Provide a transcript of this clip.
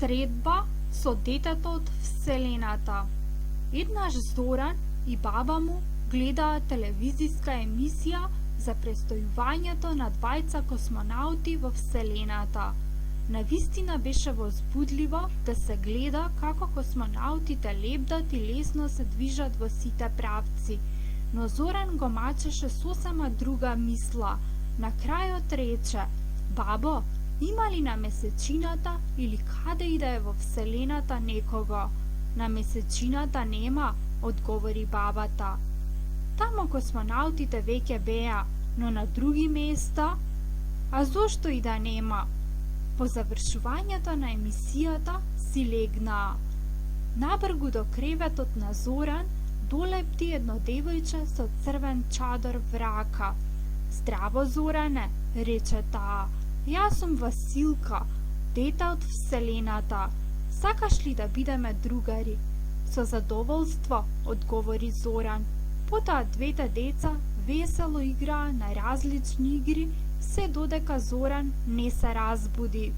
Средба со детето од Вселената. Еднаш Зоран и баба му гледаа телевизиска емисија за престојувањето на двајца космонаути во Вселената. Навистина беше возбудливо да се гледа како космонаутите лебдат и лесно се движат во сите правци, но Зоран го мачеше сосема друга мисла. На крајот рече: "Бабо, има ли на месечината или каде и да е во Вселената некого?" "На месечината нема," одговори бабата. "Тамо космонаутите веќе беа, но на други места?" "А зошто и да нема?" По завршувањето на емисијата си легнаа. Набргу до креветот на Зоран долепти едно девојче со црвен чадор врака. "Здраво, Зоране," рече таа. "Јас сум Василка, дете од Вселената. Сакаш ли да бидеме другари?" "Со задоволство," одговори Зоран. Потоа двете деца весело играа на различни игри, се додека Зоран не се разбуди.